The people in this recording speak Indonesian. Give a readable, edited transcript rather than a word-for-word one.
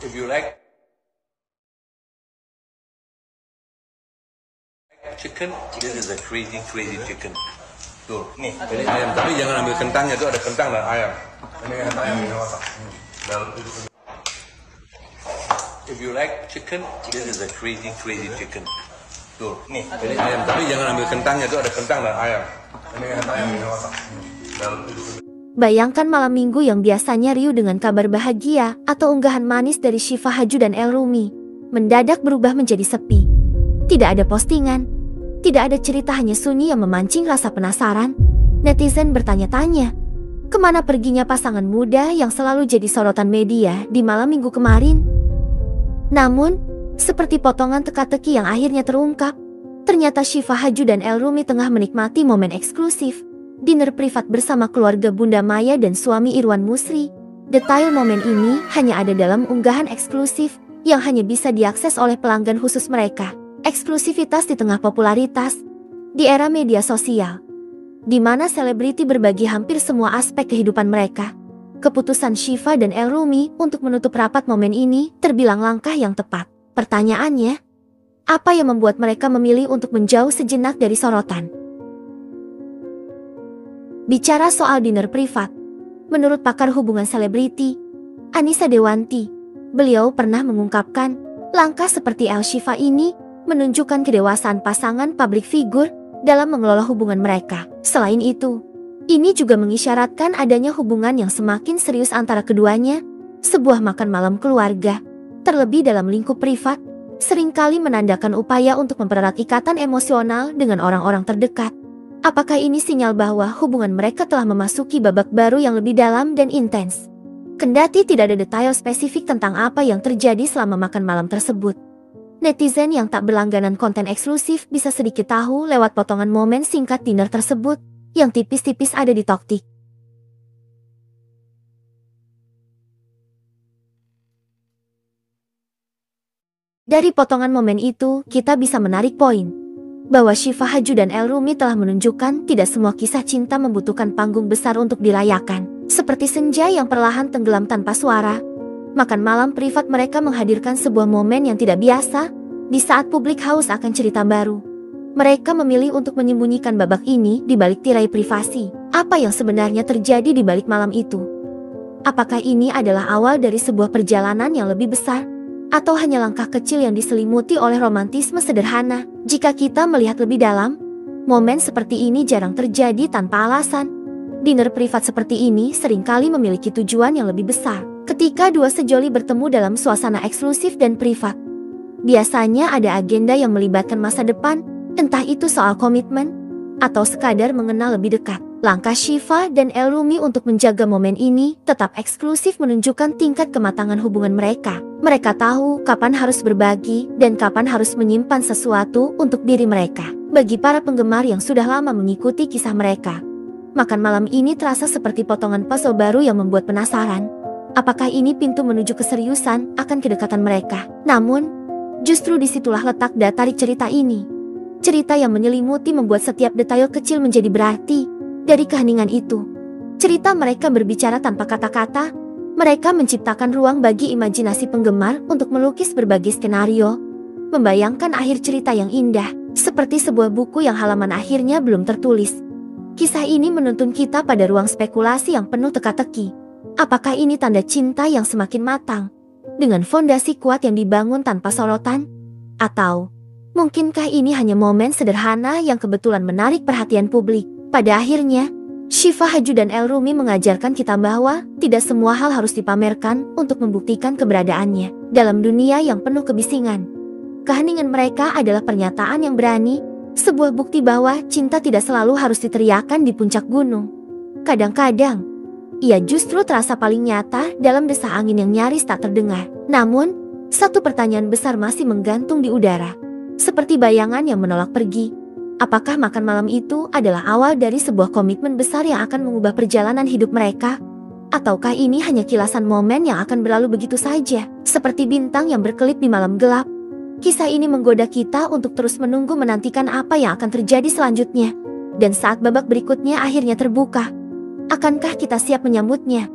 If you like chicken, this is a crazy chicken. Tuh, nih, ini ayam. Tapi jangan ambil kentangnya, tuh ada kentang dan ayam. Ini kentang ayam ini masak. If you like chicken, this is a crazy chicken. Tuh, nih, ini ayam. Tapi jangan ambil kentangnya, tuh ada kentang dan ayam. Ini kentang ayam ini masak. Bayangkan malam minggu yang biasanya riuh dengan kabar bahagia atau unggahan manis dari Syifa Haju dan El Rumi, mendadak berubah menjadi sepi. Tidak ada postingan, tidak ada cerita, hanya sunyi yang memancing rasa penasaran. Netizen bertanya-tanya, kemana perginya pasangan muda yang selalu jadi sorotan media di malam minggu kemarin? Namun, seperti potongan teka-teki yang akhirnya terungkap, ternyata Syifa Haju dan El Rumi tengah menikmati momen eksklusif dinner privat bersama keluarga Bunda Maya dan suami Irwan Musri. Detail momen ini hanya ada dalam unggahan eksklusif yang hanya bisa diakses oleh pelanggan khusus mereka. Eksklusivitas di tengah popularitas di era media sosial, di mana selebriti berbagi hampir semua aspek kehidupan mereka. Keputusan Syifa dan El Rumi untuk menutup rapat momen ini terbilang langkah yang tepat. Pertanyaannya, apa yang membuat mereka memilih untuk menjauh sejenak dari sorotan? Bicara soal dinner privat, menurut pakar hubungan selebriti, Anissa Dewanti, beliau pernah mengungkapkan, langkah seperti El Syifa ini menunjukkan kedewasaan pasangan publik figur dalam mengelola hubungan mereka. Selain itu, ini juga mengisyaratkan adanya hubungan yang semakin serius antara keduanya. Sebuah makan malam keluarga, terlebih dalam lingkup privat, seringkali menandakan upaya untuk mempererat ikatan emosional dengan orang-orang terdekat. Apakah ini sinyal bahwa hubungan mereka telah memasuki babak baru yang lebih dalam dan intens? Kendati tidak ada detail spesifik tentang apa yang terjadi selama makan malam tersebut, netizen yang tak berlangganan konten eksklusif bisa sedikit tahu lewat potongan momen singkat dinner tersebut yang tipis-tipis ada di TokTik. Dari potongan momen itu, kita bisa menarik poin bahwa Syifa Haju dan El Rumi telah menunjukkan tidak semua kisah cinta membutuhkan panggung besar untuk dirayakan. Seperti senja yang perlahan tenggelam tanpa suara, makan malam privat mereka menghadirkan sebuah momen yang tidak biasa. Di saat publik haus akan cerita baru, mereka memilih untuk menyembunyikan babak ini di balik tirai privasi. Apa yang sebenarnya terjadi di balik malam itu? Apakah ini adalah awal dari sebuah perjalanan yang lebih besar? Atau hanya langkah kecil yang diselimuti oleh romantisme sederhana? Jika kita melihat lebih dalam, momen seperti ini jarang terjadi tanpa alasan. Dinner privat seperti ini seringkali memiliki tujuan yang lebih besar. Ketika dua sejoli bertemu dalam suasana eksklusif dan privat, biasanya ada agenda yang melibatkan masa depan, entah itu soal komitmen, atau sekadar mengenal lebih dekat. Langkah Syifa dan El Rumi untuk menjaga momen ini tetap eksklusif menunjukkan tingkat kematangan hubungan mereka. Mereka tahu kapan harus berbagi dan kapan harus menyimpan sesuatu untuk diri mereka. Bagi para penggemar yang sudah lama mengikuti kisah mereka, makan malam ini terasa seperti potongan puzzle baru yang membuat penasaran. Apakah ini pintu menuju keseriusan akan kedekatan mereka? Namun, justru disitulah letak datarik cerita ini. Cerita yang menyelimuti membuat setiap detail kecil menjadi berarti. Dari keheningan itu, cerita mereka berbicara tanpa kata-kata. Mereka menciptakan ruang bagi imajinasi penggemar untuk melukis berbagai skenario, membayangkan akhir cerita yang indah, seperti sebuah buku yang halaman akhirnya belum tertulis. Kisah ini menuntun kita pada ruang spekulasi yang penuh teka-teki. Apakah ini tanda cinta yang semakin matang, dengan fondasi kuat yang dibangun tanpa sorotan? Atau mungkinkah ini hanya momen sederhana yang kebetulan menarik perhatian publik? Pada akhirnya, Syifa Haju dan El Rumi mengajarkan kita bahwa tidak semua hal harus dipamerkan untuk membuktikan keberadaannya. Dalam dunia yang penuh kebisingan, keheningan mereka adalah pernyataan yang berani, sebuah bukti bahwa cinta tidak selalu harus diteriakan di puncak gunung. Kadang-kadang, ia justru terasa paling nyata dalam desah angin yang nyaris tak terdengar. Namun, satu pertanyaan besar masih menggantung di udara, seperti bayangan yang menolak pergi. Apakah makan malam itu adalah awal dari sebuah komitmen besar yang akan mengubah perjalanan hidup mereka? Ataukah ini hanya kilasan momen yang akan berlalu begitu saja? Seperti bintang yang berkelip di malam gelap, kisah ini menggoda kita untuk terus menunggu menantikan apa yang akan terjadi selanjutnya. Dan saat babak berikutnya akhirnya terbuka, akankah kita siap menyambutnya?